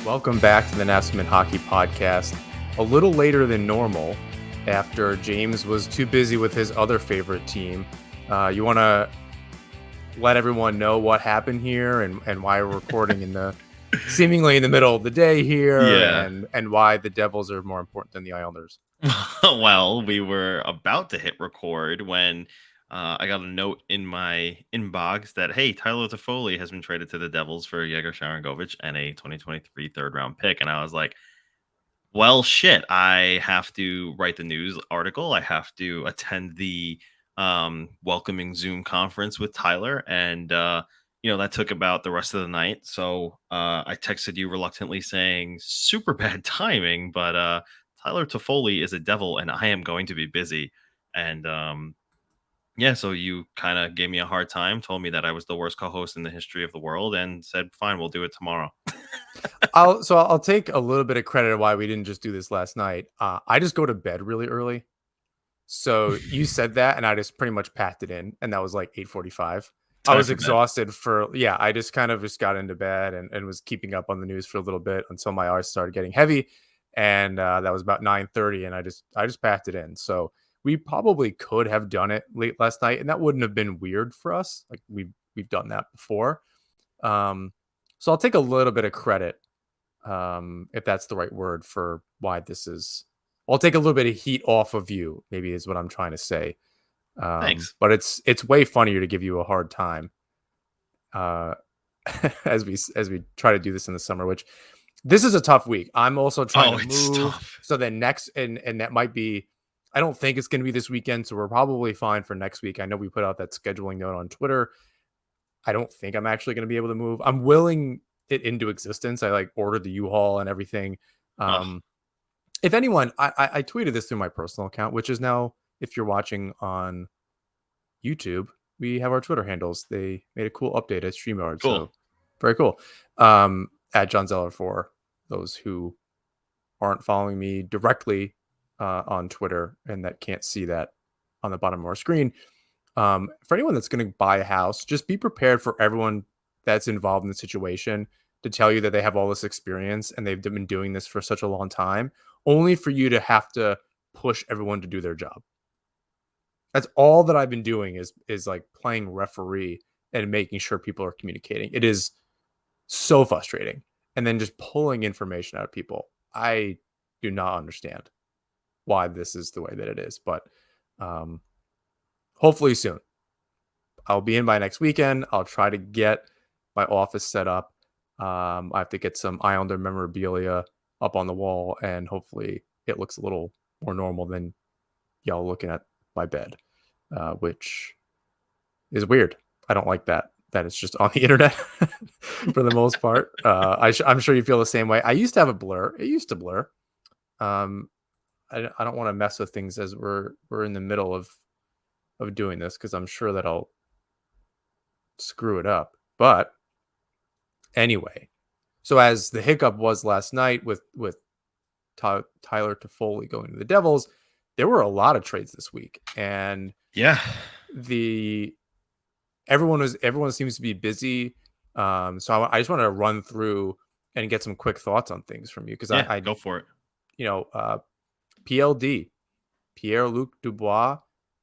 Welcome back to the Nassman Hockey Podcast. A little later than normal after James was too busy with his other favorite team. You want to let everyone know what happened here and why we're recording seemingly in the middle of the day here Yeah. and why the Devils are more important than the Islanders. Well, we were about to hit record when I got a note in my inbox that, hey, Tyler Toffoli has been traded to the Devils for Yegor Sharangovich and a 2023 third round pick. And I was like, well, shit, I have to write the news article. I have to attend the welcoming Zoom conference with Tyler. And, that took about the rest of the night. So I texted you reluctantly saying, super bad timing, but Tyler Toffoli is a devil and I am going to be busy. And yeah, so you kind of gave me a hard time, told me that I was the worst co host in the history of the world, and said, fine, we'll do it tomorrow. I'll take a little bit of credit why we didn't just do this last night. I just go to bed really early. So you said that, and I just pretty much packed it in, and that was like 8:45. I Time was for bed. exhausted I just kind of just got into bed and was keeping up on the news for a little bit until my eyes started getting heavy, and that was about 9:30, and I just packed it in. So we probably could have done it late last night, and that wouldn't have been weird for us. Like we've done that before. Um, so I'll take a little bit of credit, if that's the right word for why this is. I'll take a little bit of heat off of you, maybe is what I'm trying to say. Thanks. But it's way funnier to give you a hard time uh, as we try to do this in the summer. Which this is a tough week. I'm also trying Oh, to it's move, tough. so then next and that might be. I don't think it's going to be this weekend, so we're probably fine for next week. I know we put out that scheduling note on Twitter. I don't think I'm actually going to be able to move. I'm willing it into existence. I like ordered the U-Haul and everything. Oh, Um, if anyone, I tweeted this through my personal account, which is now, if you're watching on YouTube, we have our Twitter handles. They made a cool update at StreamYard, cool. so very cool. At John Zeller for those who aren't following me directly on Twitter and that can't see that on the bottom of our screen. For anyone that's going to buy a house, just be prepared for everyone that's involved in the situation to tell you that they have all this experience and they've been doing this for such a long time, only for you to have to push everyone to do their job. That's all that I've been doing is like playing referee and making sure people are communicating. It is so frustrating. And then just pulling information out of people. I do not understand why this is the way that it is, but um, hopefully soon. I'll be in by next weekend. I'll try to get my office set up. I have to get some Islander memorabilia up on the wall, and hopefully it looks a little more normal than y'all looking at my bed, which is weird. I don't like that it's just on the internet for the most part. I'm sure you feel the same way. I used to have a blur. It used to blur. Um, I don't want to mess with things as we're in the middle of doing this because I'm sure that I'll screw it up. But anyway, so as the hiccup was last night with Tyler Toffoli going to the Devils, there were a lot of trades this week, and Yeah. the everyone seems to be busy. So I just wanted to run through and get some quick thoughts on things from you because Yeah. I Go for it. you know PLD Pierre-Luc Dubois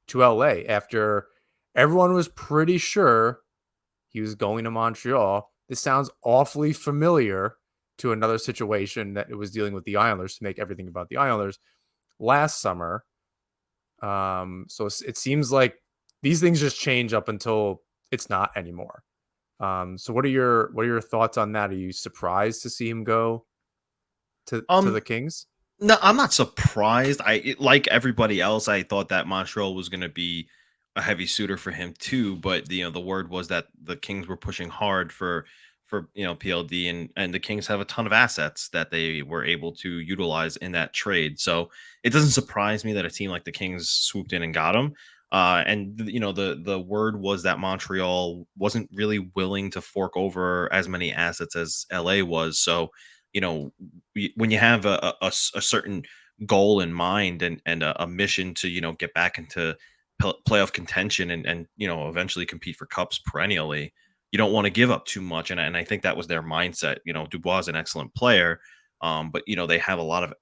to LA after everyone was pretty sure he was going to Montreal. This sounds awfully familiar to another situation that it was dealing with the Islanders to make everything about the Islanders last summer. So it seems like these things just change up until it's not anymore. So what are your thoughts on that? Are you surprised to see him go to the Um, Kings? no, I'm not surprised. Like everybody else, I thought that Montreal was going to be a heavy suitor for him too. But the word was that the Kings were pushing hard for PLD, and the Kings have a ton of assets that they were able to utilize in that trade. So it doesn't surprise me that a team like the Kings swooped in and got him. And the word was that Montreal wasn't really willing to fork over as many assets as LA was. So when you have a certain goal in mind and a mission to get back into playoff contention and eventually compete for cups perennially, you don't want to give up too much. And I think that was their mindset. Dubois is an excellent player, but they have a lot of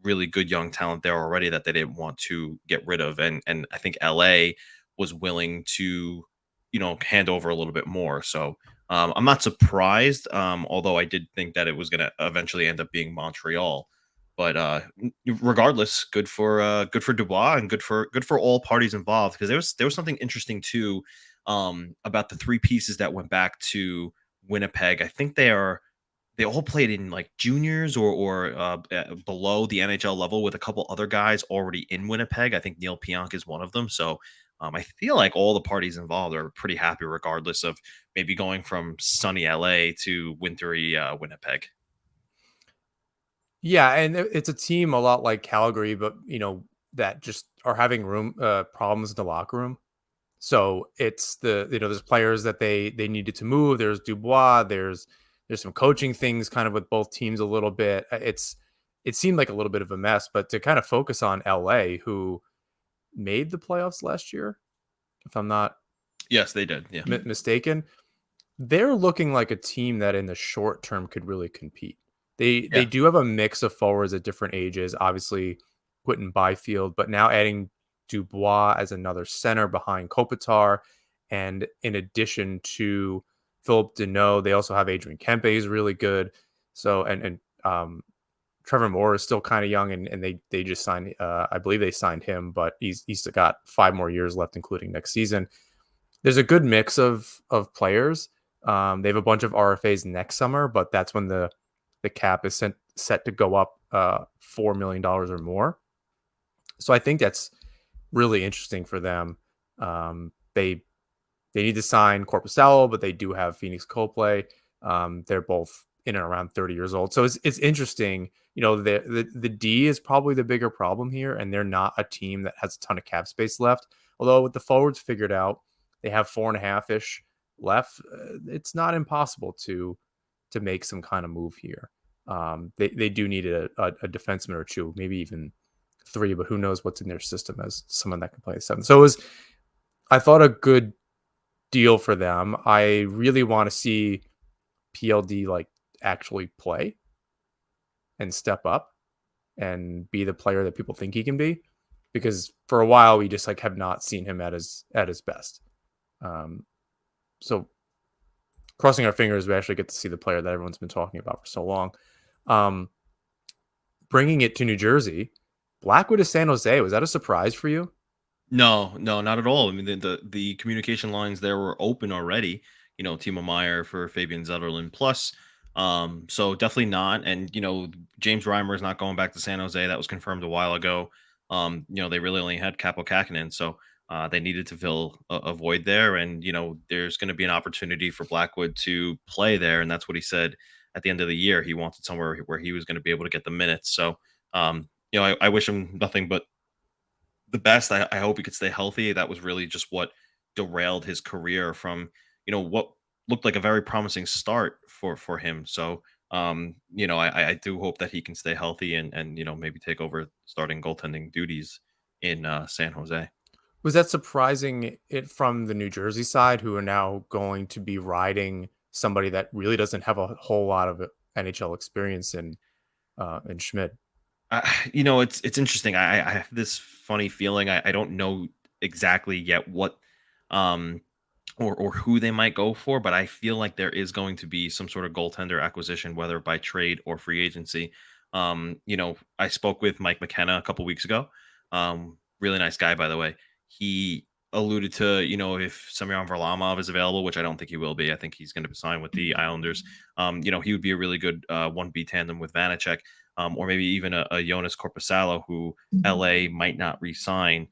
really good young talent there already that they didn't want to get rid of. And I think LA was willing to, hand over a little bit more. So I'm not surprised, although I did think that it was going to eventually end up being Montreal. But regardless, good for Dubois and good for all parties involved, because there was something interesting too, about the three pieces that went back to Winnipeg. I think they all played in like juniors or below the NHL level with a couple other guys already in Winnipeg. I think Neil Pionk is one of them. So I feel like all the parties involved are pretty happy, regardless of maybe going from sunny LA to wintry Winnipeg. Yeah, and it's a team a lot like Calgary, but that just are having room problems in the locker room. So it's there's players that they needed to move. There's Dubois. There's some coaching things kind of with both teams a little bit. It seemed like a little bit of a mess, but to kind of focus on LA, who made the playoffs last year, if I'm not Yes, they did. Yeah. mistaken, they're looking like a team that in the short term could really compete. They Yeah. do have a mix of forwards at different ages, obviously Quentin Byfield, but now adding Dubois as another center behind Kopitar. And in addition to Philip Deneau, they also have Adrian Kempe, who's really good. So and Trevor Moore is still kind of young, and they just signed. I believe they signed him, but he's still got 5 more years left, including next season. There's a good mix of players. They have a bunch of RFAs next summer, but that's when the cap is set to go up $4 million or more. So I think that's really interesting for them. They need to sign Corpusalo, but they do have Phoenix Copley. They're both in and around 30 years old. So it's interesting. The D is probably the bigger problem here, and they're not a team that has a ton of cap space left. Although with the forwards figured out, they have 4.5 ish left. It's not impossible to make some kind of move here. They do need a defenseman or two, maybe even three, but who knows what's in their system as someone that can play a seven. So it was, I thought, a good deal for them. I really want to see PLD like actually play and step up and be the player that people think he can be, because for a while we just like have not seen him at his best. Um, so crossing our fingers, we actually get to see the player that everyone's been talking about for so long. Um, Bringing it to New Jersey, Blackwood to San Jose, was that a surprise for you? No, no, not at all. I mean, the communication lines there were open already. Timo Meyer for Fabian Zetterlund plus. So definitely not. And James Reimer is not going back to San Jose. That was confirmed a while ago. They really only had Capo Kakinen, so they needed to fill a void there. And there's going to be an opportunity for Blackwood to play there, and that's what he said at the end of the year. He wanted somewhere where he was going to be able to get the minutes. So I wish him nothing but the best. I hope he could stay healthy. That was really just what derailed his career from, what looked like a very promising start for him. So, I do hope that he can stay healthy and maybe take over starting goaltending duties in San Jose. Was that surprising it from the New Jersey side, who are now going to be riding somebody that really doesn't have a whole lot of NHL experience in Schmidt? It's interesting. I have this funny feeling. I don't know exactly yet what um or who they might go for, but I feel like there is going to be some sort of goaltender acquisition, whether by trade or free agency. I spoke with Mike McKenna a couple weeks ago. Really nice guy, by the way. He alluded to, if Semyon Varlamov is available, which I don't think he will be. I think he's going to sign with the Islanders. He would be a really good 1B tandem with Vanacek, or maybe even a Jonas Corpusalo, who LA might not re-sign,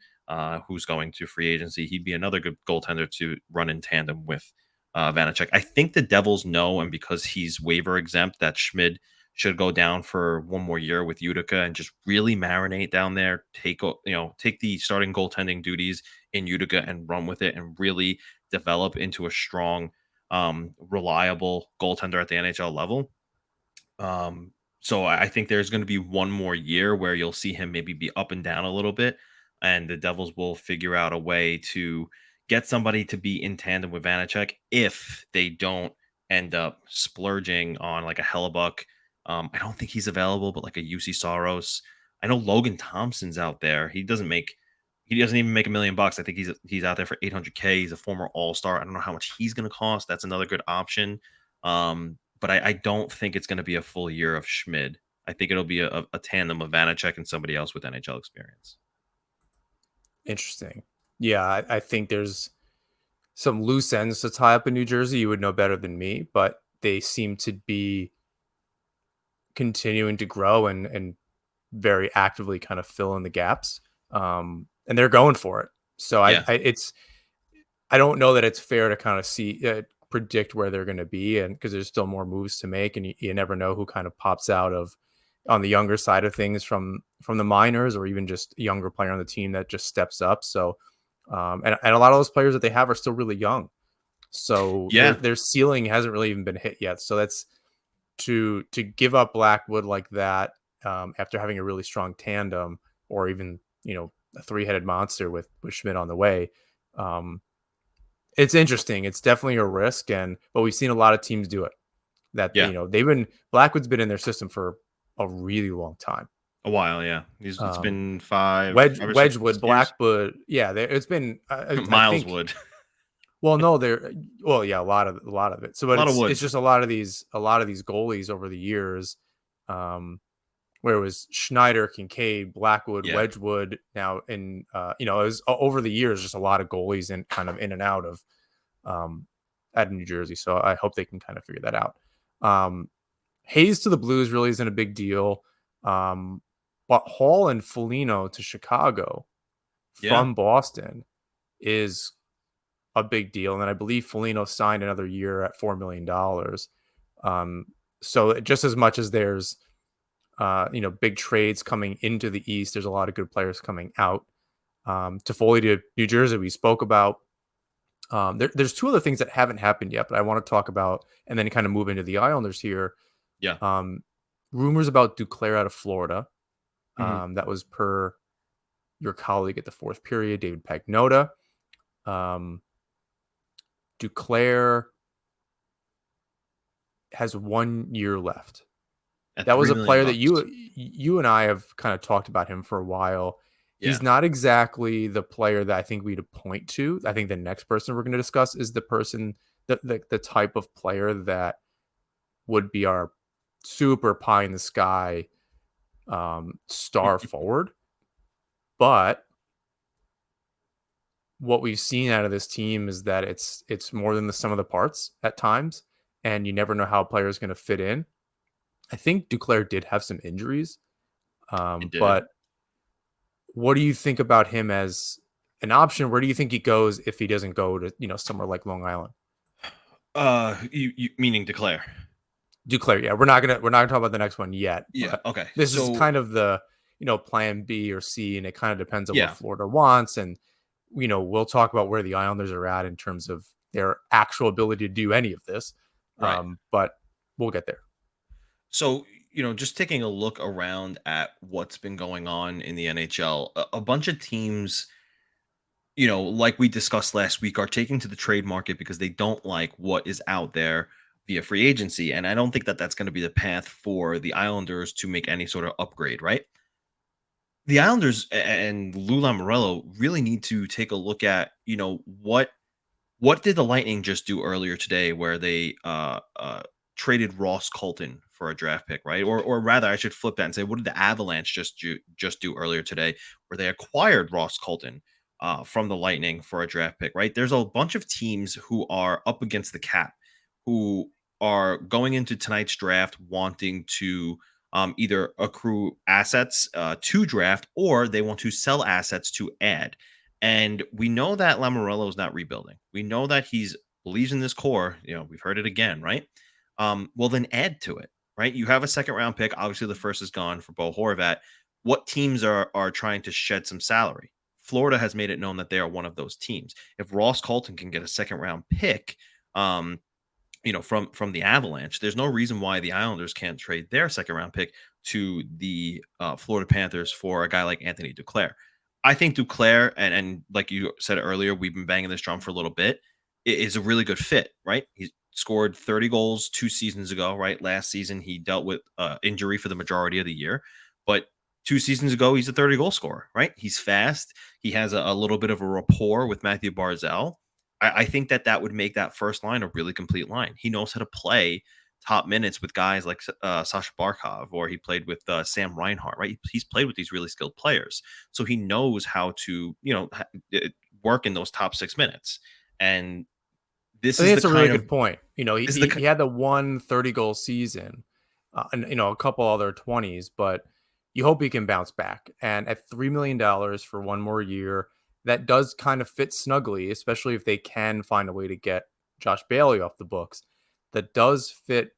who's going to free agency. He'd be another good goaltender to run in tandem with Vanacek. I think the Devils know, and because he's waiver exempt, that Schmid should go down for one more year with Utica and just really marinate down there. Take the starting goaltending duties in Utica and run with it, and really develop into a strong, reliable goaltender at the NHL level. So I think there's going to be one more year where you'll see him maybe be up and down a little bit, and the Devils will figure out a way to get somebody to be in tandem with Vanacek if they don't end up splurging on like a Hellebuck. I don't think he's available, but like a UC Soros. I know Logan Thompson's out there. He doesn't even make $1 million. I think he's out there for 800K. He's a former All Star. I don't know how much he's going to cost. That's another good option. But I don't think it's going to be a full year of Schmid. I think it'll be a tandem of Vanacek and somebody else with NHL experience. Interesting. Yeah, I think there's some loose ends to tie up in New Jersey. You would know better than me, but they seem to be continuing to grow and very actively kind of fill in the gaps. And they're going for it. So Yeah. I don't know that it's fair to kind of predict where they're going to be, and because there's still more moves to make, and you never know who kind of pops out of on the younger side of things from the minors, or even just a younger player on the team that just steps up. So, and a lot of those players that they have are still really young, so Yeah. their ceiling hasn't really even been hit yet. So that's to give up Blackwood like that, after having a really strong tandem, or even a three-headed monster with Schmidt on the way. Um, it's interesting. It's definitely a risk, but we've seen a lot of teams do it. That Yeah. they've been Blackwood's been in their system for a really long time. A while, yeah. It's Um, been five or six Wedgwood, years. Blackwood, yeah, it's been. I Miles think. Wood. Well, no, there. Well, yeah, a lot of it. So, A but lot of it's woods. just a lot of these goalies over the years, where it was Schneider, Kincaid, Blackwood, Yeah. Wedgwood. Now, it was over the years, just a lot of goalies and kind of in and out of um, at New Jersey. So I hope they can kind of figure that out. Um, Hayes to the Blues really isn't a big deal, um, but Hall and Foligno to Chicago Yeah. from Boston is a big deal, and then I believe Foligno signed another year at $4 million. Um, so just as much as there's big trades coming into the East, there's a lot of good players coming out. Toffoli to New Jersey, we spoke about. There's two other things that haven't happened yet, but I want to talk about, and then kind of move into the Islanders here. Yeah. Um, Rumors about Duclair out of Florida. Mhm. That was per your colleague at the fourth period, David Pagnota. Um, Duclair has 1 year left. At That was $3 a million player that bucks. you and I have kind of talked about him for a while. He's Yeah. not exactly the player that I think we'd point to. I think the next person we're going to discuss is the person, the type of player that would be our super pie in the sky star forward. But what we've seen out of this team is that it's more than the sum of the parts at times, and you never know how a player is going to fit in. I think Duclair did have some injuries, It did. but what do you think about him as an option? Where do you think he goes if he doesn't go to somewhere like Long Island? You meaning Declare? Duclair, yeah, we're not gonna talk about the next one yet, Yeah. but Okay. this is So kind of the plan B or C, and it kind of depends on what yeah. Florida wants, and we'll talk about where the Islanders are at in terms of their actual ability to do any of this, Right. but we'll get there. So just taking a look around at what's been going on in the NHL, a bunch of teams, like we discussed last week, are taking to the trade market because they don't like what is out there via free agency, and I don't think that that's going to be the path for the Islanders to make any sort of upgrade. Right. The Islanders and Lou Lamoriello really need to take a look at, what did the Lightning just do earlier today, where they traded Ross Colton for a draft pick, right? Or rather, I should flip that and say, what did the Avalanche just do earlier today, where they acquired Ross Colton from the Lightning for a draft pick, right? There's a bunch of teams who are up against the cap, who are going into tonight's draft wanting to either accrue assets to draft, or they want to sell assets to add. And we know that Lamorello is not rebuilding. We know that he's believes in this core. We've heard it again, right? Well, then add to it, right? You have a second round pick. Obviously, the first is gone for Bo Horvat. What teams are trying to shed some salary? Florida has made it known that they are one of those teams. If Ross Colton can get a second round pick, um, from the Avalanche, there's no reason why the Islanders can't trade their second round pick to the Florida Panthers for a guy like Anthony Duclair. I think Duclair and like you said earlier, we've been banging this drum for a little bit. It is a really good fit, right? He scored 30 goals 2 seasons ago, right? Last season he dealt with injury for the majority of the year, but 2 seasons ago he's a 30 goal scorer, right? He's fast. He has a little bit of a rapport with Matthew Barzal. I think that would make that first line a really complete line. He knows how to play top minutes with guys like Sasha Barkov, or he played with Sam Reinhart, right? He's played with these really skilled players, so he knows how to, work in those top 6 minutes. And this I think is the it's a really kind of good point. You know, this is the he had the one 30-goal season, and a couple other 20s, but you hope he can bounce back. And at $3 million for one more year, that does kind of fit snugly, especially if they can find a way to get Josh Bailey off the books. That does fit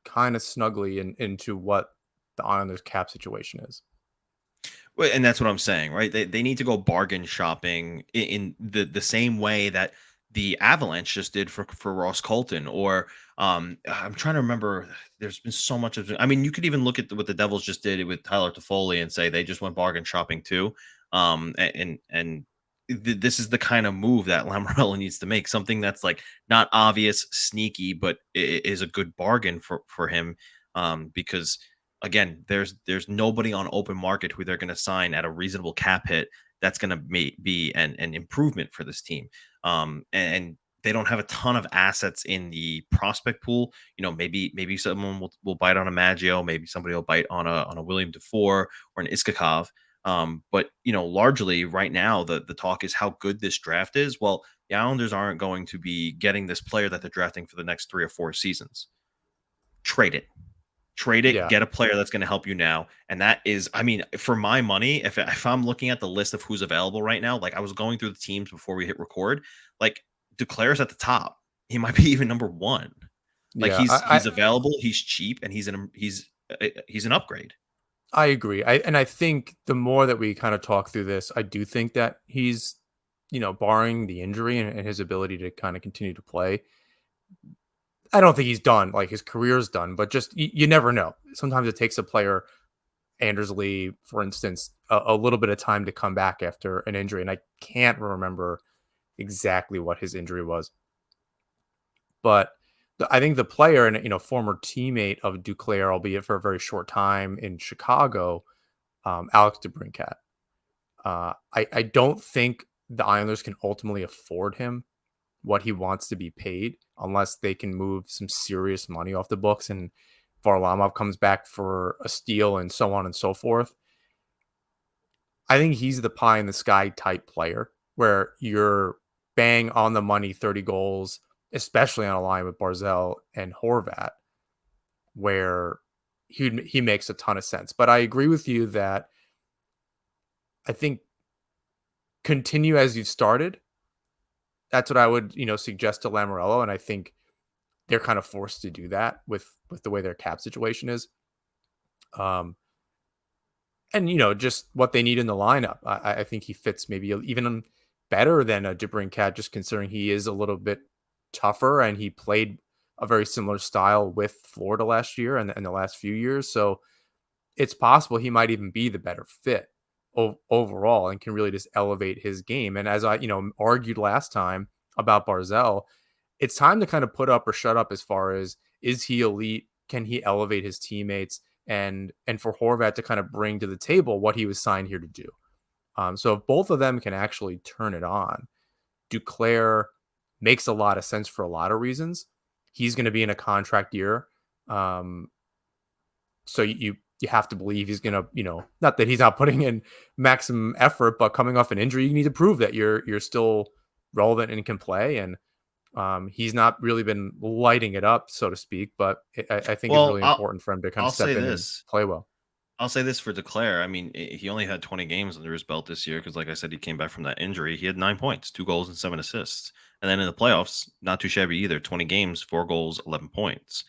kind of snugly into what the Islanders cap situation is. Well, and that's what I'm saying, right? They need to go bargain shopping in the same way that the Avalanche just did for Ross Colton, or I'm trying to remember. There's been so much of. I mean, you could even look at what the Devils just did with Tyler Toffoli and say they just went bargain shopping too. This is the kind of move that Lamoriello needs to make. Something that's like not obvious, sneaky, but is a good bargain for him. Because again, there's nobody on open market who they're going to sign at a reasonable cap hit that's going to be an improvement for this team. And they don't have a ton of assets in the prospect pool. Maybe someone will bite on a Maggio, maybe somebody will bite on a William Dufour or an Iskakov. But largely right now the talk is how good this draft is. Well, the Islanders aren't going to be getting this player that they're drafting for the next 3 or 4 seasons. Trade it. Trade it, Yeah. get a player that's going to help you now. And that is, I mean, for my money, if I'm looking at the list of who's available right now, like I was going through the teams before we hit record, like Duclair's at the top. He might be even number one. Like Yeah. he's available, he's cheap, and he's an upgrade. I agree. I think the more that we kind of talk through this, I do think that he's, barring the injury and his ability to kind of continue to play, I don't think he's done. Like his career's done, but just you never know. Sometimes it takes a player, Anders Lee, for instance, a little bit of time to come back after an injury, and I can't remember exactly what his injury was, but I think the player and former teammate of Duclair, albeit for a very short time in Chicago, Alex DeBrincat. I don't think the Islanders can ultimately afford him what he wants to be paid unless they can move some serious money off the books and Varlamov comes back for a steal and so on and so forth. I think he's the pie in the sky type player where you're bang on the money 30 goals, especially on a line with Barzal and Horvat, where he makes a ton of sense. But I agree with you that I think continue as you've started. That's what I would, suggest to Lamoriello, and I think they're kind of forced to do that with the way their cap situation is. And just what they need in the lineup. I think he fits maybe even better than a DeBrincat, just considering he is a little bit tougher and he played a very similar style with Florida last year and the last few years. So it's possible he might even be the better fit overall and can really just elevate his game. And as I, argued last time about Barzell, it's time to kind of put up or shut up as far as is he elite? Can he elevate his teammates? And for Horvat to kind of bring to the table what he was signed here to do. So if both of them can actually turn it on, Duclair makes a lot of sense for a lot of reasons. He's going to be in a contract year. So you have to believe he's going to, not that he's not putting in maximum effort, but coming off an injury, you need to prove that you're still relevant and can play. And he's not really been lighting it up, so to speak, but I think it's Well, really important for him to kind I'll of step say in and this. play well. I'll say this for Declare. I mean, he only had 20 games under his belt this year because, like I said, he came back from that injury. He had 9 points, 2 goals, and 7 assists. And then in the playoffs, not too shabby either. 20 games, 4 goals, 11 points.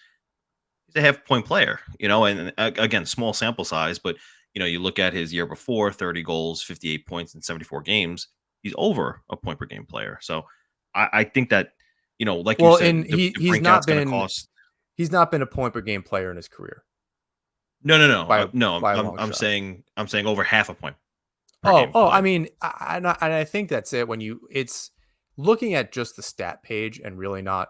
He's a half-point player, and again, small sample size, but you look at his year before, 30 goals, 58 points in 74 games. He's over a point per game player. So I think that, like you Well, said, and he's Brinkat's not going to been cost. a point per game player in his career No, no, no, by no. by a I'm long I'm shot. saying I'm saying over half a point. per game I played. mean, I think that's it. It's looking at just the stat page and really not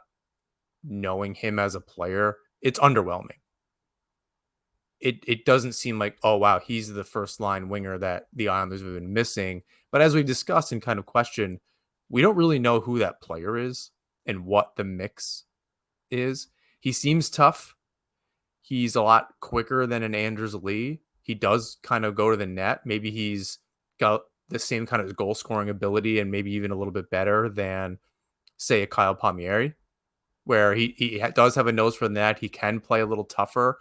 knowing him as a player, it's underwhelming. It doesn't seem like, oh wow, he's the first line winger that the Islanders have been missing. But as we've discussed and kind of questioned, we don't really know who that player is and what the mix is. He seems tough. He's a lot quicker than an Anders Lee. He does kind of go to the net. Maybe he's got the same kind of goal scoring ability and maybe even a little bit better than, say, a Kyle Palmieri, where he does have a nose for the net. He can play a little tougher.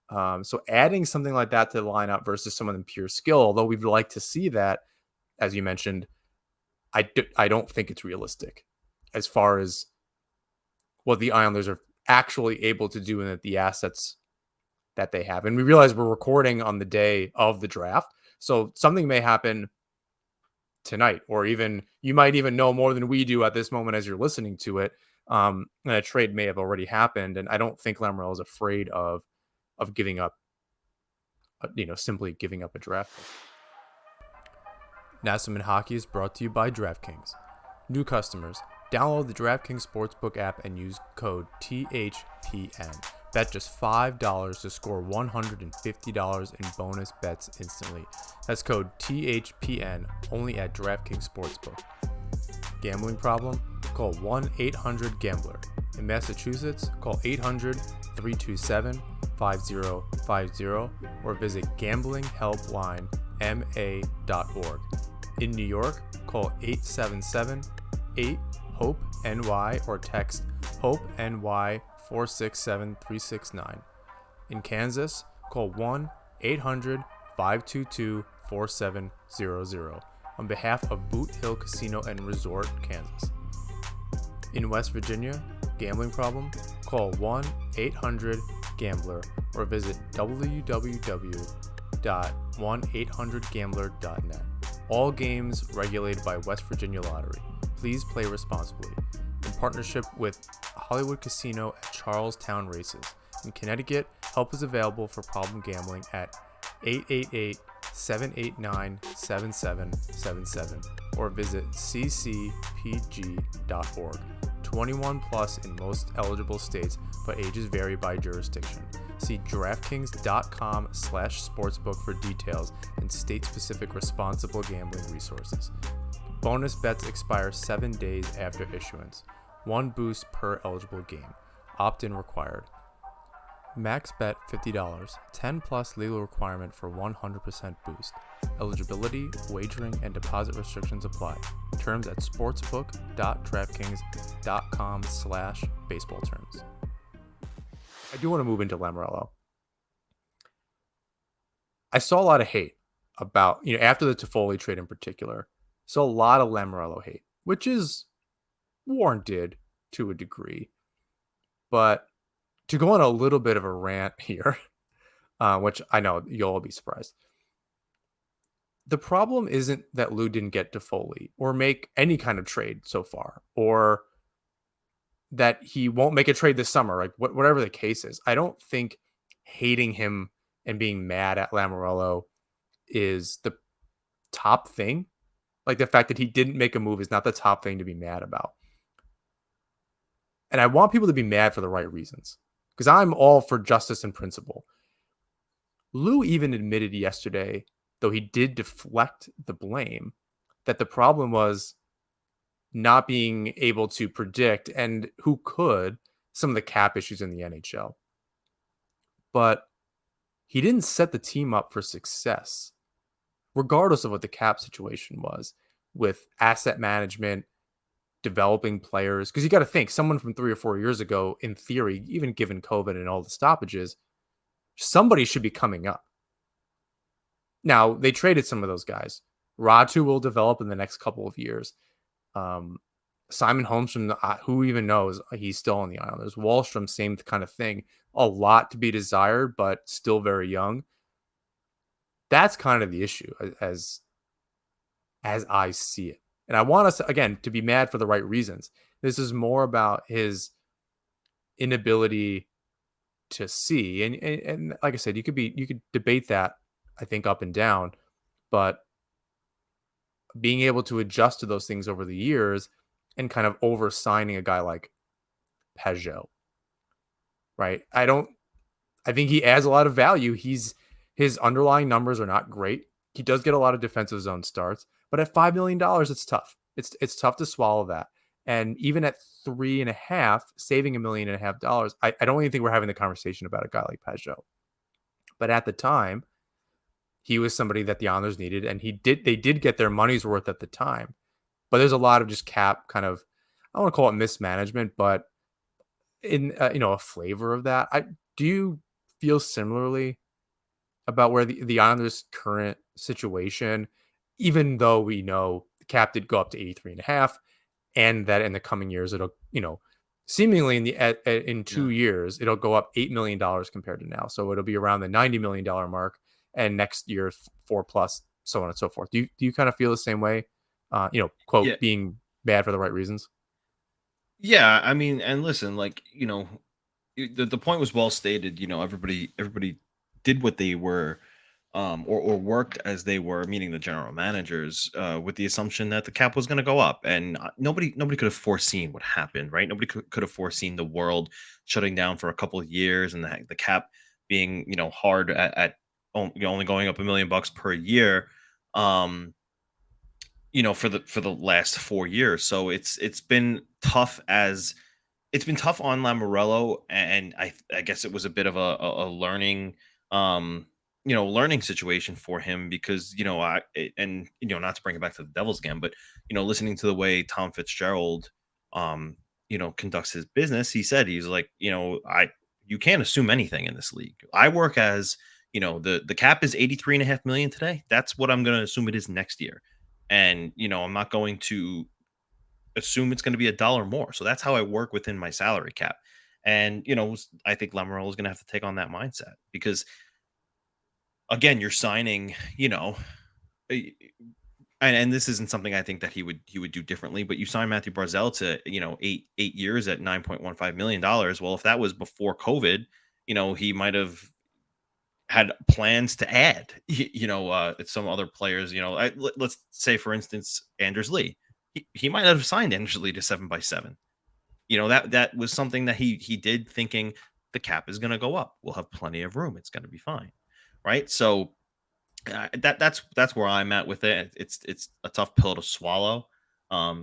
So adding something like that to the lineup versus someone in pure skill, although we'd like to see that, as you mentioned, I don't think it's realistic as far as what the Islanders are actually able to do and the assets that they have. And we realize we're recording on the day of the draft. So something may happen tonight, or even you might even know more than we do at this moment as you're listening to it. And a trade may have already happened. And I don't think Lamoriello is afraid of giving up, simply giving up a draft pick. Nassauman Hockey is brought to you by DraftKings. New customers, download the DraftKings Sportsbook app and use code THPN. Bet just $5 to score $150 in bonus bets instantly. That's code THPN only at DraftKings Sportsbook. Gambling problem? Call 1-800-GAMBLER. In Massachusetts, call 800-327-5050 or visit gamblinghelpline.ma.org. In New York, call 877-8-HOPE-NY or text HOPE-NY 467-369. In Kansas, call 1-800-522-4700 on behalf of Boot Hill Casino and Resort, Kansas. In West Virginia, gambling problem? Call 1-800-GAMBLER or visit www.1800gambler.net. All games regulated by West Virginia Lottery. Please play responsibly. In partnership with Hollywood Casino at Charlestown Races. In Connecticut, help is available for problem gambling at 888-789-7777 or visit ccpg.org. 21 plus in most eligible states, but ages vary by jurisdiction. See DraftKings.com/sportsbook for details and state-specific responsible gambling resources. Bonus bets expire 7 days after issuance. 1 boost per eligible game. Opt-in required. Max bet $50. 10 plus legal requirement for 100% boost. Eligibility, wagering, and deposit restrictions apply. Terms at sportsbook.draftkings.com/baseball terms. I do want to move into Lamoriello. I saw a lot of hate about, after the Toffoli trade in particular, saw a lot of Lamoriello hate, which is warranted to a degree. But to go on a little bit of a rant here, which I know you'll all be surprised. The problem isn't that Lou didn't get Toffoli or make any kind of trade so far, or that he won't make a trade this summer, like whatever the case is. I don't think hating him and being mad at Lamoriello is the top thing. Like the fact that he didn't make a move is not the top thing to be mad about. And I want people to be mad for the right reasons, because I'm all for justice and principle. Lou even admitted yesterday, though he did deflect the blame, that the problem was not being able to predict, and who could, some of the cap issues in the NHL. But he didn't set the team up for success, regardless of what the cap situation was, with asset management, developing players. Because you got to think, someone from 3 or 4 years ago, in theory, even given COVID and all the stoppages, somebody should be coming up. Now, they traded some of those guys. Ratu will develop in the next couple of years. Simon Holmstrom, who even knows, he's still on the Islanders. Wallstrom, same kind of thing. A lot to be desired, but still very young. That's kind of the issue as I see it. And I want us, again, to be mad for the right reasons. This is more about his inability to see. And like I said, you could debate that, I think, up and down. But being able to adjust to those things over the years and kind of over signing a guy like Peugeot, right? I think he adds a lot of value. His underlying numbers are not great. He does get a lot of defensive zone starts, but at $5 million, it's tough. It's tough to swallow that. And even at 3.5, saving $1.5 million, I don't even think we're having the conversation about a guy like Peugeot. But at the time, he was somebody that the Islanders needed, and they did get their money's worth at the time. But there's a lot of just cap kind of, I don't want to call it mismanagement, but in a flavor of that. Do you feel similarly about where the Islanders' current situation, even though we know the cap did go up to 83.5, and that in the coming years it'll, seemingly in Yeah. 2 years it'll go up $8 million compared to now, so it'll be around the $90 million mark, and next year 4 plus, so on and so forth. Do you kind of feel the same way? Yeah. Quote, being bad for the right reasons. Yeah. I mean, and listen, like, the point was well stated. Everybody did what they were, or worked as they were, meaning the general managers, with the assumption that the cap was going to go up, and nobody could have foreseen what happened, right? Nobody could have foreseen the world shutting down for a couple of years, and the cap being, hard only going up $1 million per year. Um, for the last 4 years. So it's been tough as it's been tough on Lamorello, and I guess it was a bit of a learning, learning situation for him, because and not to bring it back to the Devils again, but listening to the way Tom Fitzgerald, um conducts his business, he's like, I you can't assume anything in this league. I work as, the cap is 83.5 million today. That's what I'm going to assume it is next year, and I'm not going to assume it's going to be $1 more. So that's how I work within my salary cap. And I think Lamorello is going to have to take on that mindset, because again, you're signing, eh, and this isn't something I think that he would do differently, but you sign Matthew Barzell to, 8 years at $9.15 million. Well, if that was before COVID, he might have had plans to add, some other players. Let's say, for instance, Anders Lee. He might have signed Anders Lee to 7x7. That was something that he did, thinking the cap is going to go up. We'll have plenty of room. It's going to be fine, right? So that's where I'm at with it. It's a tough pill to swallow,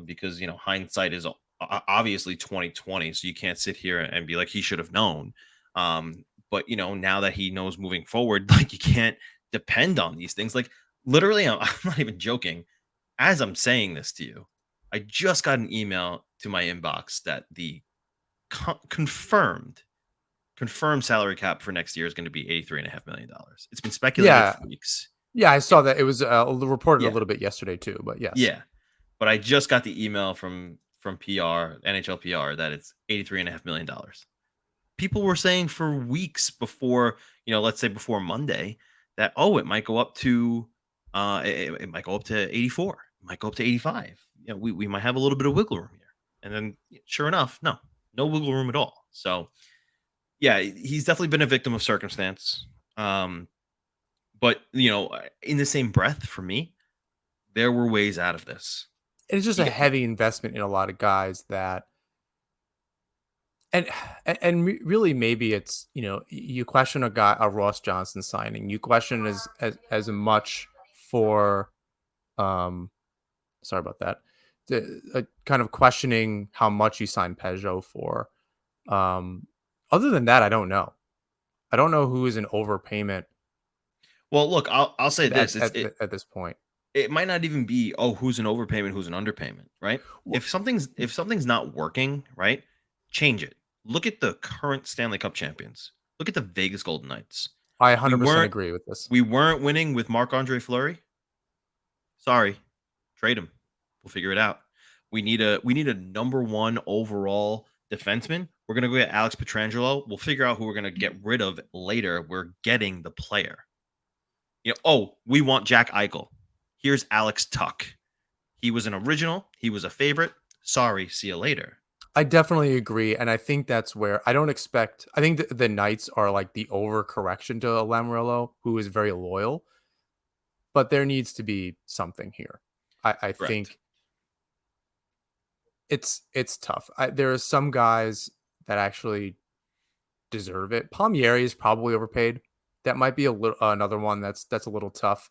because hindsight is obviously 2020, so you can't sit here and be like, he should have known. But now that he knows moving forward, like, you can't depend on these things. Like, literally, I'm not even joking. As I'm saying this to you, I just got an email to my inbox that the confirmed salary cap for next year is going to be $83.5 million. It's been speculated Yeah, for weeks. yeah, I It, saw that. It was reported a yeah, little bit yesterday too, but yes. yeah. But I just got the email from PR, NHL PR, that it's $83.5 million. People were saying for weeks before, let's say before Monday, that, oh, it might go up to, it might go up to 84, it might go up to 85. We might have a little bit of wiggle room here. And then, sure enough, no wiggle room at all. So yeah, he's definitely been a victim of circumstance. But in the same breath, for me, there were ways out of this. It's just You a get, heavy investment in a lot of guys that, and really maybe it's, you question a Ross Johnson signing, you question as much for, um sorry about that, kind of questioning how much you signed Peugeot for. Um, Other than that, I don't know. I don't know who is an overpayment well, look, I'll say at this: at this point. it might not even be, oh, who's an overpayment, who's an underpayment, right? Wh- If something's not working, right, change it. Look at the current Stanley Cup champions. Look at the Vegas Golden Knights. I We 100% weren't agree with this. we weren't winning with Marc-Andre Fleury. Sorry, trade him. We'll figure it out. We need a number one overall defenseman. We're gonna go get Alex Petrangelo. We'll figure out who we're gonna get rid of later. We're getting the player. Oh, we want Jack Eichel. Here's Alex Tuck. He was an original. He was a favorite. Sorry, see you later. I definitely agree, and I think that's where I don't expect. I think the Knights are like the overcorrection to Lamoriello, who is very loyal, but there needs to be something here. I Correct. think it's tough. There are some guys that actually deserve it. Palmieri is probably overpaid. That might be a little another one that's a little tough.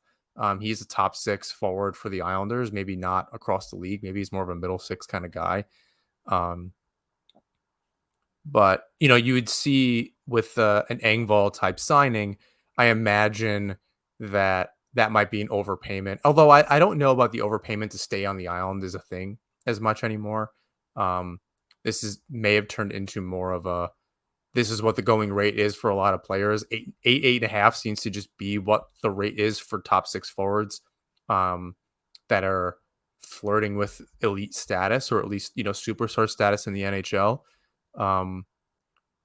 He's a top six forward for the Islanders, maybe not across the league. Maybe he's more of a middle six kind of guy. Um, but you would see with an Engvall type signing, I imagine that might be an overpayment. Although I don't know about the overpayment to stay on the island is a thing as much anymore. Um, this is may have turned into more of a this is what the going rate is for a lot of players. Eight and a half seems to just be what the rate is for top six forwards um, that are flirting with elite status or at least superstar status in the NHL. Um,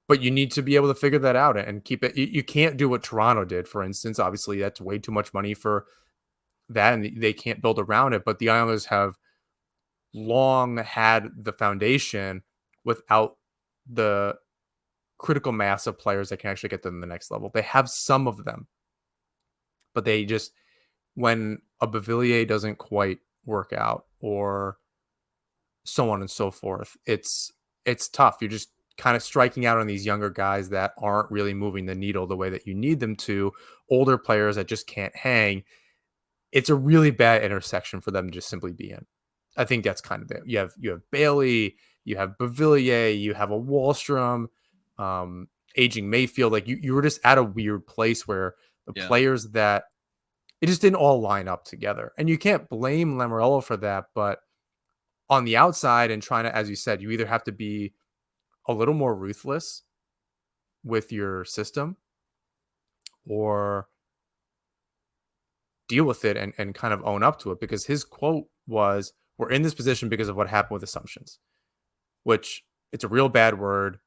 but you need to be able to figure that out and keep it. You can't do what Toronto did, for instance. Obviously, that's way too much money for that, and they can't build around it. But the Islanders have long had the foundation without the critical mass of players that can actually get them to the next level. They have some of them, but they just when a Bavilier doesn't quite work out or so on and so forth, it's tough. You're just kind of striking out on these younger guys that aren't really moving the needle the way that you need them to, older players that just can't hang. It's a really bad intersection for them to just simply be in. I think that's kind of it. You have Bailey, you have Bavilier, you have a Wallstrom, aging Mayfield. Like you were just at a weird place where the Yeah. players that it just didn't all line up together. And you can't blame Lamoriello for that, but on the outside and trying to, as you said, you either have to be a little more ruthless with your system or deal with it and kind of own up to it because his quote was, we're in this position because of what happened with assumptions, which it's a real bad word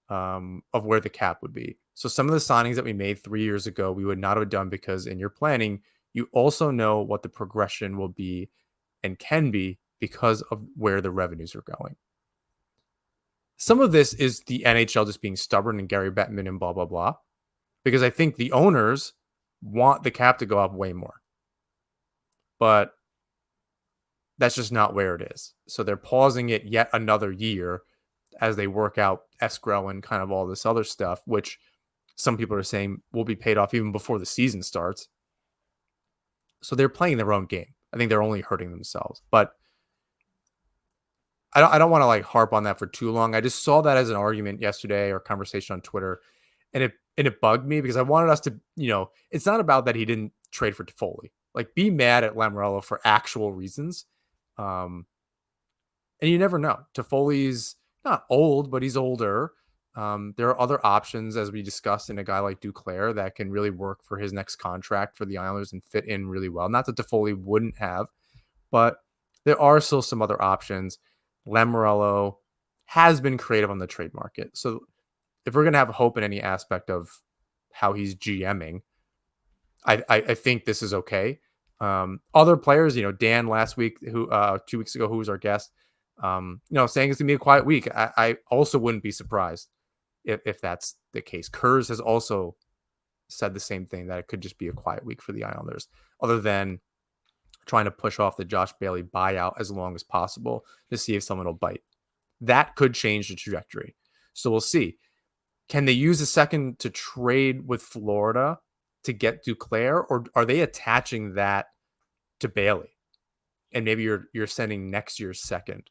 of where the cap would be. So some of the signings that we made 3 years ago, we would not have done because in your planning, you also know what the progression will be and can be because of where the revenues are going. Some of this is the NHL just being stubborn and Gary Bettman and blah, blah, blah, because I think the owners want the cap to go up way more, but that's just not where it is. So they're pausing it yet another year as they work out escrow and kind of all this other stuff, which some people are saying will be paid off even before the season starts. So they're playing their own game. I think they're only hurting themselves. But I don't want to like harp on that for too long. I just saw that as an argument yesterday or conversation on Twitter, and it bugged me because I wanted us to, it's not about that he didn't trade for Toffoli. Like, be mad at Lamoriello for actual reasons. Um, and you never know. Toffoli's not old, but he's older. There are other options, as we discussed, in a guy like Duclair that can really work for his next contract for the Islanders and fit in really well. Not that Toffoli wouldn't have, but there are still some other options. Lamoriello has been creative on the trade market. So if we're going to have hope in any aspect of how he's GMing, I think this is okay. Other players, Dan last week, who 2 weeks ago, who was our guest, saying it's gonna be a quiet week. I also wouldn't be surprised if that's the case. Kurz has also said the same thing, that it could just be a quiet week for the Islanders, other than trying to push off the Josh Bailey buyout as long as possible to see if someone will bite. That could change the trajectory. So we'll see. Can they use a second to trade with Florida to get Duclair, or are they attaching that to Bailey? And maybe you're sending next year's second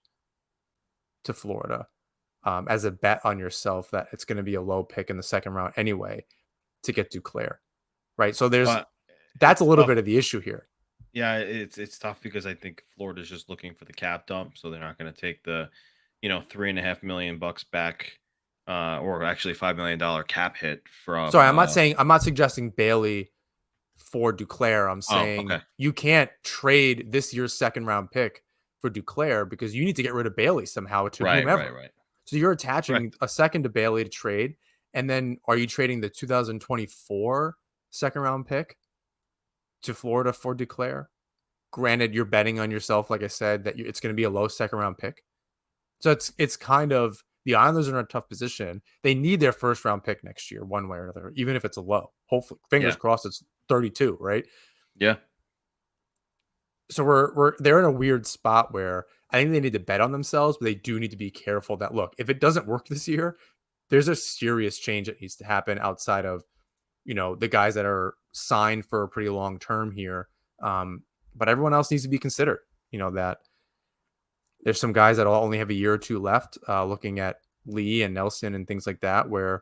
to Florida as a bet on yourself that it's going to be a low pick in the second round anyway to get Duclair, right? So But that's a it's little tough. bit of the issue here. Yeah, it's tough because I think Florida's just looking for the cap dump, so they're not going to take the, $3.5 million back, or actually $5 million cap hit from. Sorry, I'm not suggesting Bailey for Duclair. I'm Oh, saying okay, you can't trade this year's second round pick for Duclair because you need to get rid of Bailey somehow to right, right, whomever. right, So you're attaching correct. a second to Bailey to trade. And then are you trading the 2024 second round pick to Florida for Duclair? Granted, you're betting on yourself, like I said, that it's going to be a low second round pick. So it's kind of, the Islanders are in a tough position. They need their first round pick next year, one way or another, even if it's a low. Hopefully, fingers Yeah, crossed, it's 32, right? yeah, So they're in a weird spot where I think they need to bet on themselves, but they do need to be careful that look, if it doesn't work this year, there's a serious change that needs to happen outside of, the guys that are signed for a pretty long term here. But everyone else needs to be considered. That there's some guys that'll only have a year or two left, looking at Lee and Nelson and things like that, where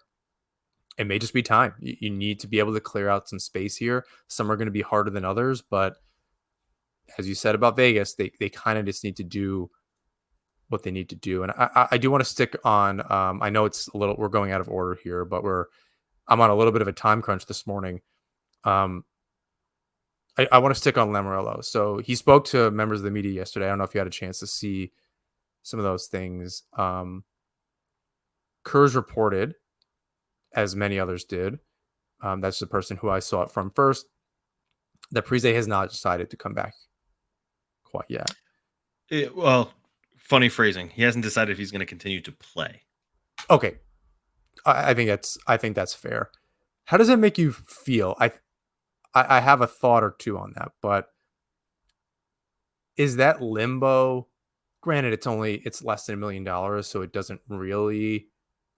it may just be time. You need to be able to clear out some space here. Some are going to be harder than others, but as you said about Vegas, they kind of just need to do what they need to do. And I do want to stick on. I know it's a little we're going out of order here, but I'm on a little bit of a time crunch this morning. Um, I want to stick on Lamoriello. So he spoke to members of the media yesterday. I don't know if you had a chance to see some of those things. Kurz reported, as many others did. That's the person who I saw it from first. That Parise has not decided to come back quite yet. Well, funny phrasing. He hasn't decided if he's going to continue to play. Okay, I think that's fair. How does it make you feel? I have a thought or two on that, but is that limbo? Granted, it's less than $1 million, so it doesn't really.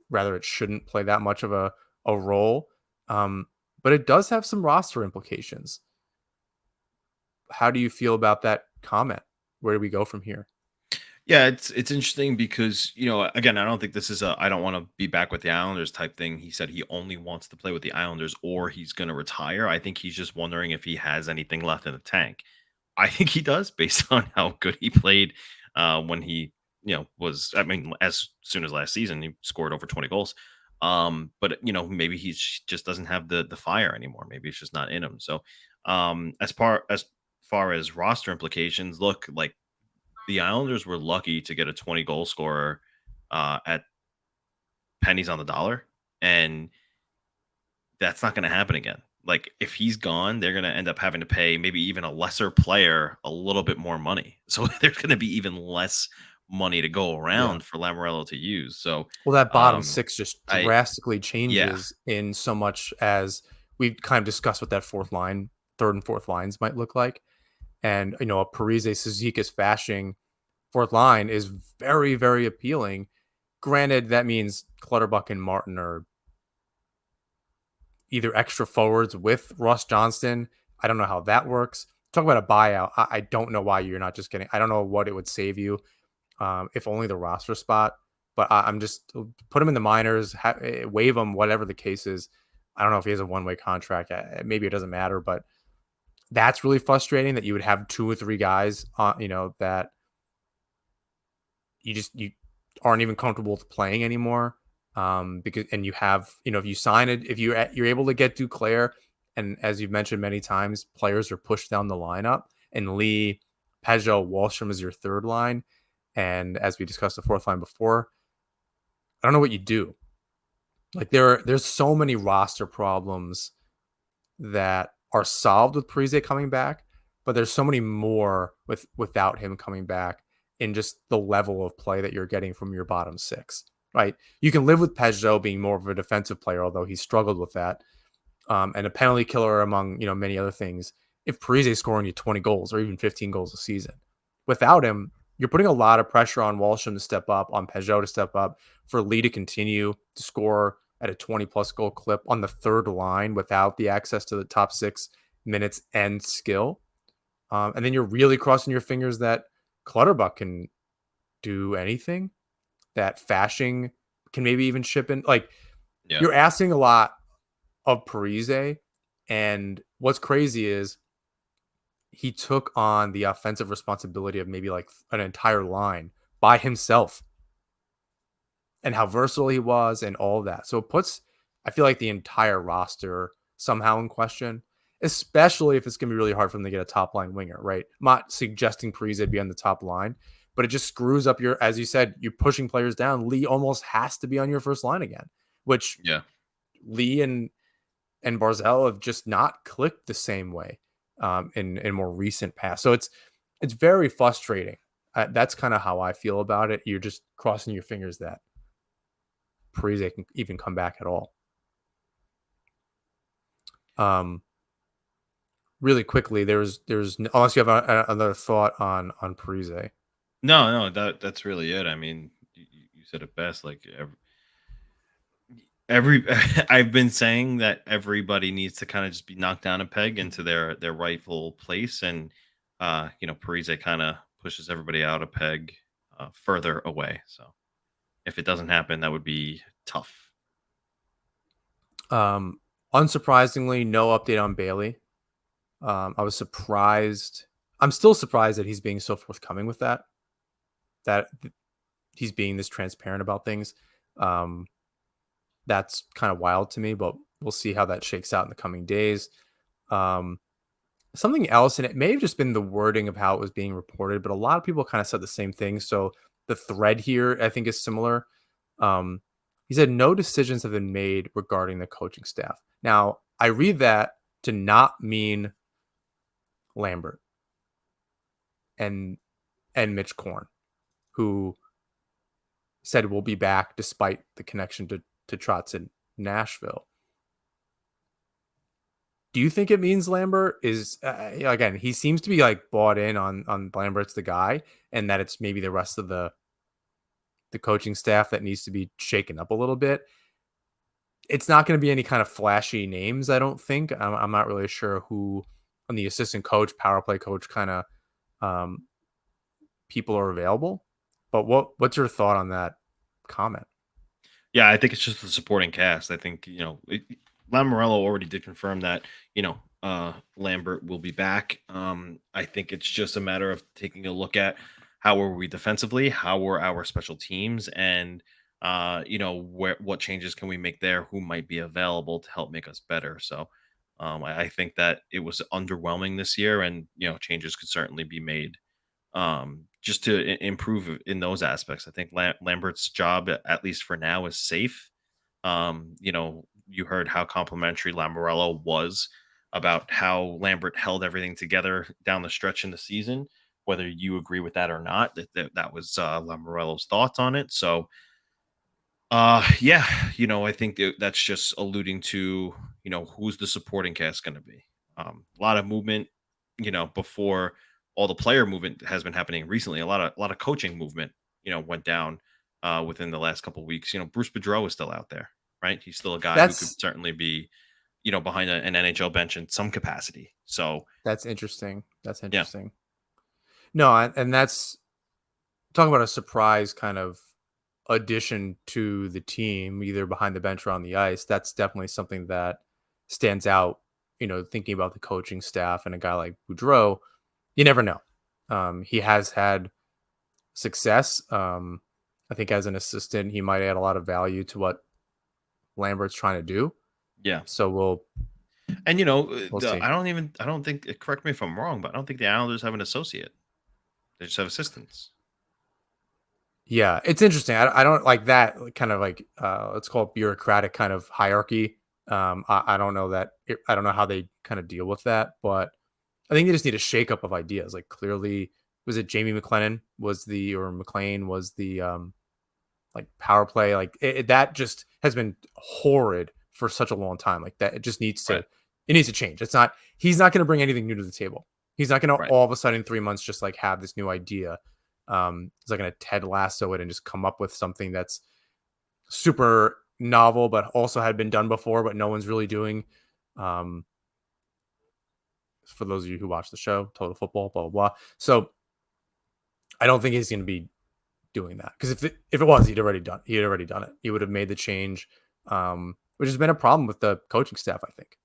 Rather, it shouldn't play that much of a role. Um, but it does have some roster implications. How do you feel about that comment? Where do we go from here? Yeah, it's interesting because again, I don't think this is a I don't want to be back with the Islanders type thing. He said he only wants to play with the Islanders or he's going to retire. I think he's just wondering if he has anything left in the tank. I think he does, based on how good he played when he was. I mean, as soon as last season, he scored over 20 goals. But maybe he just doesn't have the fire anymore. Maybe it's just not in him. So, as far as roster implications, look like the Islanders were lucky to get a 20 goal scorer at pennies on the dollar, and that's not going to happen again. Like if he's gone, they're going to end up having to pay maybe even a lesser player a little bit more money. So there's going to be even less money to go Yeah. around for Lamoriello to use. So Well, that bottom um, six just I drastically yeah changes in so much as we've kind of discussed what that fourth line, third and fourth lines might look like. And, a Parise, Suzuki's Fashing fourth line is very, very appealing. Granted, that means Clutterbuck and Martin are either extra forwards with Ross Johnston. I don't know how that works. Talk about a buyout. I don't know why you're not just getting. I don't know what it would save you, if only the roster spot. But I'm just put him in the minors, waive him, whatever the case is. I don't know if he has a one-way contract. Maybe it doesn't matter, but that's really frustrating that you would have two or three guys, that you aren't even comfortable with playing anymore. Because and you have, if you sign it, if you're able to get Duclair, and as you've mentioned many times, players are pushed down the lineup, and Lee, Peugeot, Wallstrom is your third line, and as we discussed the fourth line before, I don't know what you do. Like there's so many roster problems that are solved with Parise coming back, but there's so many more without him coming back in just the level of play that you're getting from your bottom six. Right? You can live with Peugeot being more of a defensive player, although he struggled with that, and a penalty killer among many other things. If Parise is scoring you 20 goals or even 15 goals a season, without him, you're putting a lot of pressure on Wallstrom to step up, on Peugeot to step up, for Lee to continue to score at a 20 plus goal clip on the third line without the access to the top 6 minutes and skill. And then you're really crossing your fingers that Clutterbuck can do anything, that Fashing can maybe even ship in. Like, yeah you're asking a lot of Parise. And what's crazy is he took on the offensive responsibility of maybe like an entire line by himself, and how versatile he was and all of that. So it puts, I feel like, the entire roster somehow in question, especially if it's going to be really hard for them to get a top line winger, right? I'm not suggesting Parise be on the top line, but it just screws up your, as you said, you're pushing players down. Lee almost has to be on your first line again, which yeah Lee and Barzell have just not clicked the same way, in more recent past. So it's very frustrating. That's kind of how I feel about it. You're just crossing your fingers that Parise can even come back at all. Um, really quickly, unless you have another thought on Parise. No, no, that's really it. I mean, you said it best. Like every I've been saying that everybody needs to kind of just be knocked down a peg into their rightful place, and Parise kind of pushes everybody out a peg further away. So if it doesn't happen, that would be tough. Um, Unsurprisingly, no update on Bailey. I was surprised. I'm still surprised that he's being so forthcoming with that. That he's being this transparent about things. Um, that's kind of wild to me, but we'll see how that shakes out in the coming days. Um, Something else, and it may have just been the wording of how it was being reported, but a lot of people kind of said the same thing. So the thread here, I think, is similar. Um, he said no decisions have been made regarding the coaching staff. Now, I read that to not mean Lambert and Mitch Korn, who said we'll be back despite the connection to Trotz in Nashville. Do you think it means Lambert is again? He seems to be like bought in on Lambert's the guy, and that it's maybe the rest of the coaching staff that needs to be shaken up a little bit. It's not going to be any kind of flashy names, I don't think. I'm not really sure who on the assistant coach, power play coach kind of um, people are available. But what's your thought on that comment? Yeah, I think it's just the supporting cast. I think, Lamorello already did confirm that, Lambert will be back. I think it's just a matter of taking a look at how were we defensively, how were our special teams, and what changes can we make there, who might be available to help make us better. So I think that it was underwhelming this year, and changes could certainly be made just to improve in those aspects. I think Lambert's job, at least for now, is safe. You heard how complimentary Lamorello was about how Lambert held everything together down the stretch in the season. Whether you agree with that or not, that was Lamorello's thoughts on it. So yeah, I think that's just alluding to, who's the supporting cast going to be. A lot of movement, before all the player movement has been happening recently. A lot of coaching movement, went down within the last couple weeks. Bruce Boudreau is still out there, right? He's still a guy who could That's certainly be, behind an NHL bench in some capacity. So that's interesting. That's yeah, interesting. No, and that's talking about a surprise kind of addition to the team, either behind the bench or on the ice. That's definitely something that stands out. Thinking about the coaching staff and a guy like Boudreau, you never know. He has had success. I think as an assistant, he might add a lot of value to what Lambert's trying to do. yeah. So And we'll see. I don't think, correct me if I'm wrong, but I don't think the Islanders have an associate. They just have assistants. Yeah, it's interesting. I don't like that kind of like let's call it bureaucratic kind of hierarchy. I don't know I don't know how they kind of deal with that, but I think they just need a shakeup of ideas. Like clearly, was it Jamie McLennan was the or McLean was the like power play like that just has been horrid for such a long time. Like that, Right. it needs to change. He's not going to bring anything new to the table. He's not going to Right. all of a sudden in 3 months just like have this new idea. He's not going to Ted Lasso it and just come up with something that's super novel, but also had been done before, but no one's really doing. Um, for those of you who watch the show, Total Football, blah blah blah. So I don't think he's going to be doing that because if it was, he had already done it. He would have made the change, which has been a problem with the coaching staff. I think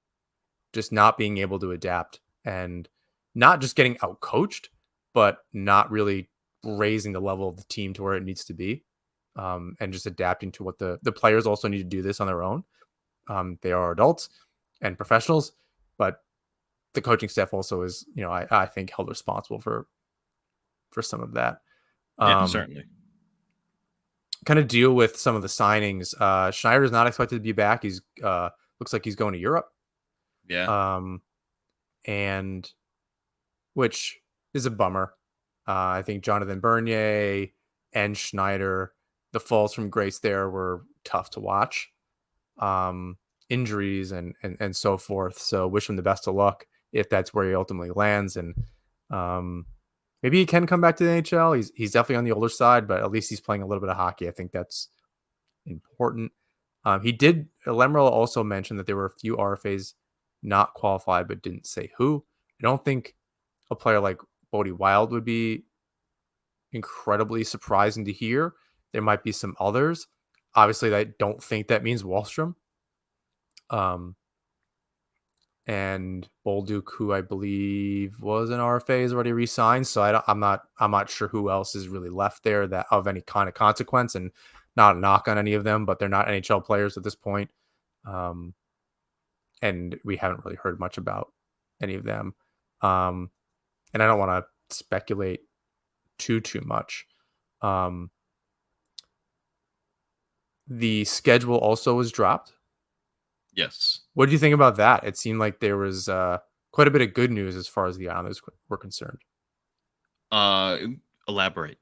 just not being able to adapt and not just getting out coached, but not really raising the level of the team to where it needs to be, and just adapting to what the players also need to do this on their own. They are adults and professionals, but the coaching staff also is, I think held responsible for some of that. Yeah, Um, certainly. Kind of deal with some of the signings. Schneider is not expected to be back. He's looks like he's going to Europe, Yeah. um, and which is a bummer. I think Jonathan Bernier and Schneider, the falls from grace there were tough to watch. Um, Injuries and so forth. So wish him the best of luck if that's where he ultimately lands. And maybe he can come back to the NHL. He's definitely on the older side, but at least he's playing a little bit of hockey. I think that's important. Lemrel also mentioned that there were a few RFAs not qualified, but didn't say who. I don't think a player like Bodie Wild would be incredibly surprising to hear. There might be some others. Obviously, I don't think that means Wallstrom. And Bolduc, who I believe was an RFA, is already re-signed. So I'm not sure who else is really left there that of any kind of consequence. And not a knock on any of them, but they're not NHL players at this point. And we haven't really heard much about any of them. And I don't want to speculate too much. The schedule also was dropped. Yes. What do you think about that? It seemed like there was quite a bit of good news as far as the Islanders were concerned. Uh, Elaborate.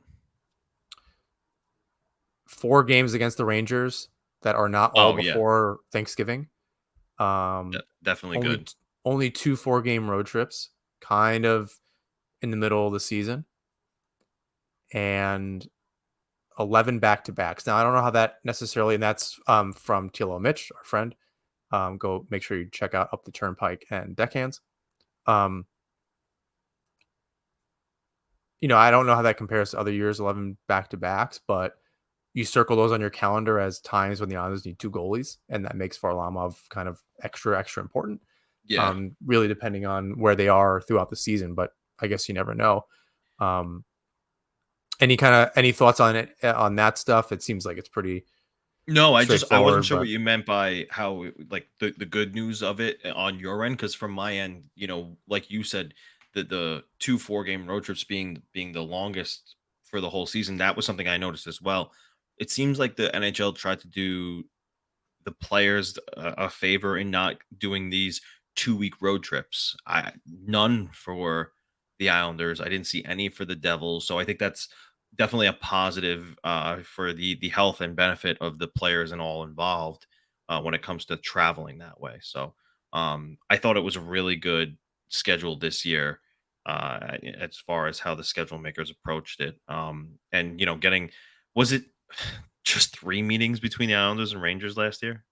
4 games against the Rangers that are not all Oh yeah, before Thanksgiving. Um, definitely only good. only 2 4-game road trips, kind of in the middle of the season, and 11 back-to-backs. Now I don't know how that necessarily, and that's from Tilo Mitch, our friend. Go make sure you check out Up the Turnpike and Deckhands. Um, I don't know how that compares to other years, 11 back-to-backs, but you circle those on your calendar as times when the Islanders need 2 goalies, and that makes Varlamov kind of extra important. Yeah. Really depending on where they are throughout the season, but I guess you never know. Um, any thoughts on it on that stuff? It seems like it's pretty No, I wasn't straightforward, sure but what you meant by how like the good news of it on your end, because from my end, like you said, the 2 4 game road trips being the longest for the whole season, that was something I noticed as well. It seems like the NHL tried to do the players a favor in not doing these 2 week road trips. I none for the Islanders. I didn't see any for the Devils. So I think that's definitely a positive for the health and benefit of the players and all involved when it comes to traveling that way. So I thought it was a really good schedule this year as far as how the schedule makers approached it. And getting was it just 3 meetings between the Islanders and Rangers last year,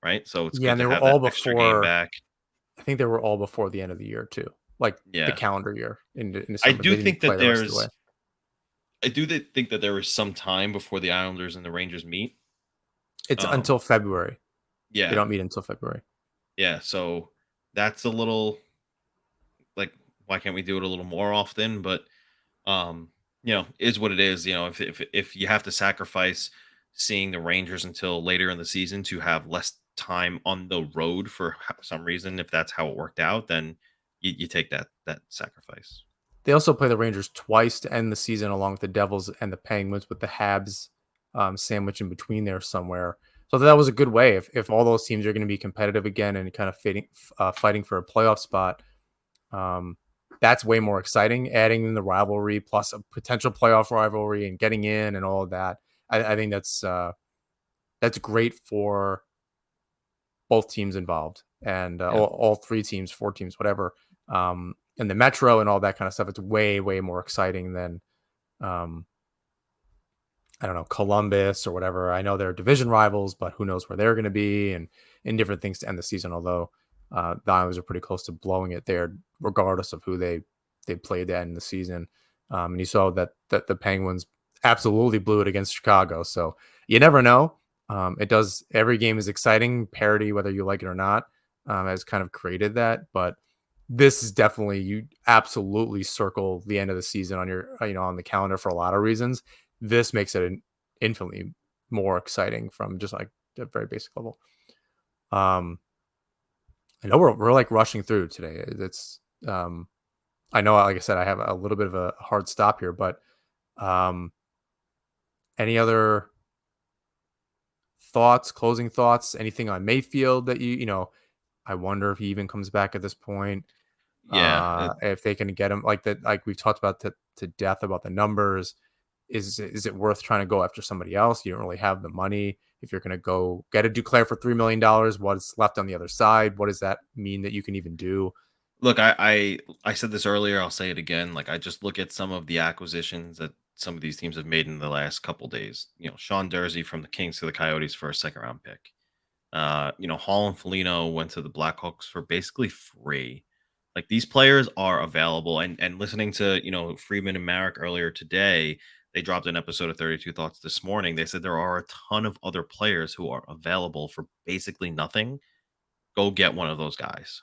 right? So it's yeah, good and to they were have that all extra game before. back. I think they were all before the end of the year too, like the Yeah. calendar year in I December. do They didn't think play that the rest of the way. think that there is some time before the Islanders and the Rangers meet. It's Um, until February. They yeah. don't meet until February. Yeah, so that's a little like why can't we do it a little more often? But um, is what it is. If you have to sacrifice seeing the Rangers until later in the season to have less time on the road for some reason, if that's how it worked out, then you take that sacrifice. They also play the Rangers twice to end the season, along with the Devils and the Penguins, with the Habs sandwich in between there somewhere. So that was a good way. If all those teams are going to be competitive again and kind of fighting for a playoff spot, um, that's way more exciting. Adding in the rivalry plus a potential playoff rivalry and getting in and all of that, I think that's great for both teams involved and Yeah. all 3 teams, 4 teams, whatever. And the Metro and all that kind of stuff. It's way more exciting than um, I don't know, Columbus or whatever. I know they're division rivals, but who knows where they're going to be and in different things to end the season. Although the Islanders are pretty close to blowing it there, regardless of who they played to end the season. And you saw that the Penguins absolutely blew it against Chicago. So you never know. It does. Every game is exciting. Parity, whether you like it or not, has kind of created that. But this is definitely, you absolutely circle the end of the season on your on the calendar for a lot of reasons. This makes it infinitely more exciting from just like a very basic level. Um, I know we're like rushing through today. It's I know, like I said, I have a little bit of a hard stop here, but um, any other thoughts, closing thoughts, anything on Mayfield that I wonder if he even comes back at this point. Yeah. If they can get him like that, like we've talked about to death about the numbers. Is it worth trying to go after somebody else? You don't really have the money. If you're going to go get a Duclair for $3 million, what's left on the other side? What does that mean that you can even do? Look, I said this earlier. I'll say it again. Like I just look at some of the acquisitions that some of these teams have made in the last couple days. Sean Dursey from the Kings to the Coyotes for a second round pick. Hall and Felino went to the Blackhawks for basically free. Like these players are available, and listening to Freeman and Marek earlier today, they dropped an episode of 32 Thoughts this morning. They said there are a ton of other players who are available for basically nothing. Go get one of those guys.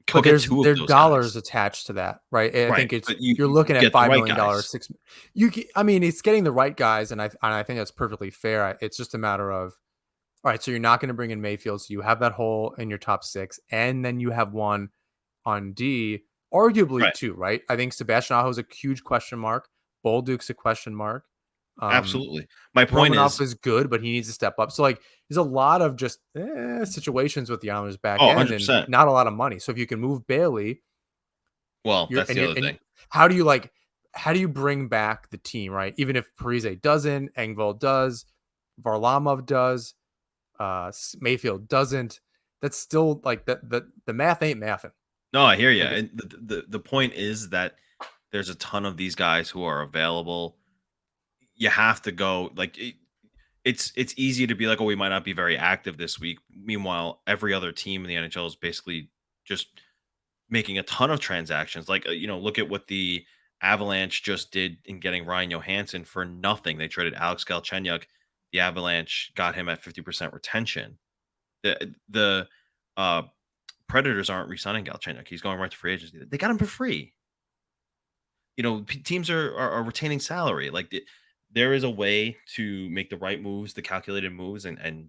Go But get two of there's those dollars guys. attached to that, right? I Right, think it's but you you're you looking at get the right $5 million, guys. I mean, it's getting the right guys, and I think that's perfectly fair. It's just a matter of, all right, so you're not going to bring in Mayfield, so you have that hole in your top six, and then you have one on D, arguably Right, two, right? I think Sebastian Aho is a huge question mark. Bolduc's a question mark. Um, absolutely. My point Romanov is is good, but he needs to step up. So like, there's a lot of just situations with the Islanders back oh, end, and 100%. not a lot of money. So if you can move Bailey, Well, you're that's and the you're other and thing. how do you bring back the team, right? Even if Parise doesn't, Engvall does, Varlamov does, Mayfield doesn't. That's still like the math ain't mathing. No, I hear you, Like and the point is that there's a ton of these guys who are available. You have to go like it's easy to be like, oh, we might not be very active this week. Meanwhile, every other team in the NHL is basically just making a ton of transactions. Like look at what the Avalanche just did in getting Ryan Johansson for nothing. They traded Alex Galchenyuk. The Avalanche got him at 50% retention. The uh, Predators aren't re-signing Galchenyuk. He's going right to free agency. They got him for free. Teams are retaining salary. Like there is a way to make the right moves, the calculated moves, and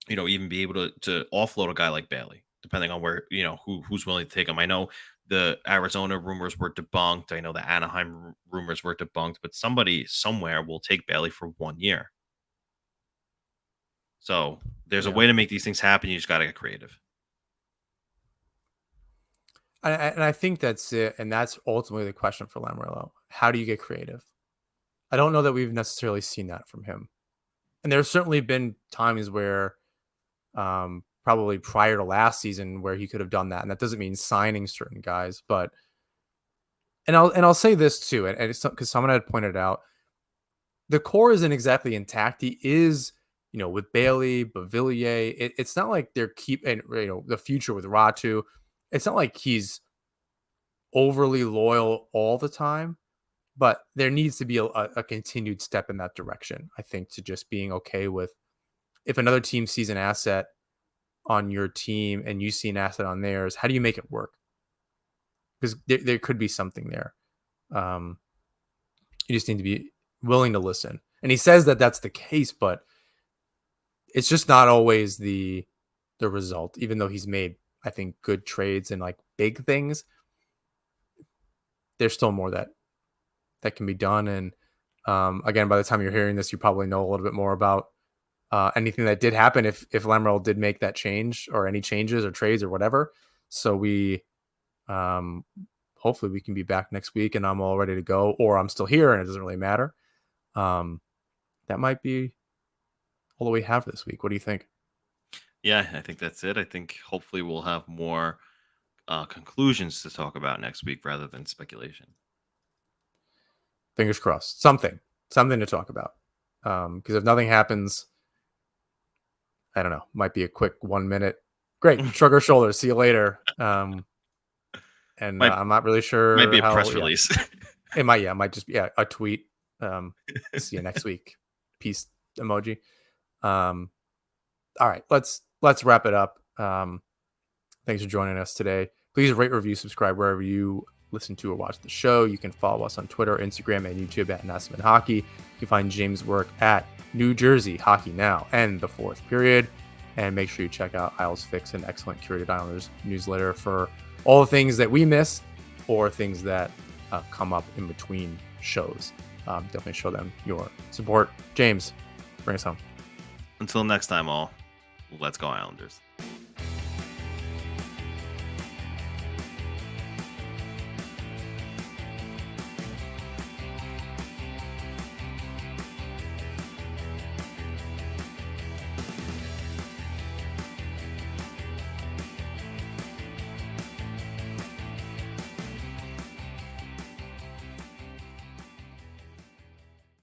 even be able to offload a guy like Bailey, depending on where who's willing to take him. I know the Arizona rumors were debunked. I know the Anaheim rumors were debunked, but somebody somewhere will take Bailey for 1 year. So there's a yeah, way to make these things happen. You just got to get creative. and I think that's it, and that's ultimately the question for Lamoriello. How do you get creative? I don't know that we've necessarily seen that from him, and there's certainly been times where, probably prior to last season, where he could have done that, and that doesn't mean signing certain guys, but I'll say this too, and it's because someone had pointed out the core isn't exactly intact. He is, with Bailey, Bavillier. It's not like they're keeping, the future with Ratu. It's not like he's overly loyal all the time, but there needs to be a continued step in that direction. I think, to just being okay with, if another team sees an asset on your team and you see an asset on theirs, how do you make it work? Because there could be something there. Um, you just need to be willing to listen. And he says that that's the case, but it's just not always the result. Even though he's made, I think, good trades and like big things, there's still more that can be done. And again, by the time you're hearing this, you probably know a little bit more about anything that did happen, if Lamrell did make that change, or any changes or trades or whatever. So we um, hopefully we can be back next week and I'm all ready to go, or I'm still here and it doesn't really matter. Um, that might be all that we have this week. What do you think? Yeah, I think that's it. I think hopefully we'll have more conclusions to talk about next week rather than speculation. Fingers crossed. Something to talk about. Because if nothing happens, I don't know. Might be a quick 1 minute. Great. Shrug our shoulders. See you later. And might I'm not really might be sure a how. press Yeah, release. it might. Yeah, it might just be a tweet. See you next week. Peace emoji. Um, all right. Let's wrap it up. Thanks for joining us today. Please rate, review, subscribe wherever you listen to or watch the show. You can follow us on Twitter, Instagram, and YouTube at Nassman Hockey. You can find James' work at New Jersey Hockey Now and The Fourth Period. And make sure you check out Isles Fix, an excellent curated Islanders newsletter, for all the things that we miss or things that come up in between shows. Definitely show them your support. James, bring us home. Until next time, all. Let's go, Islanders.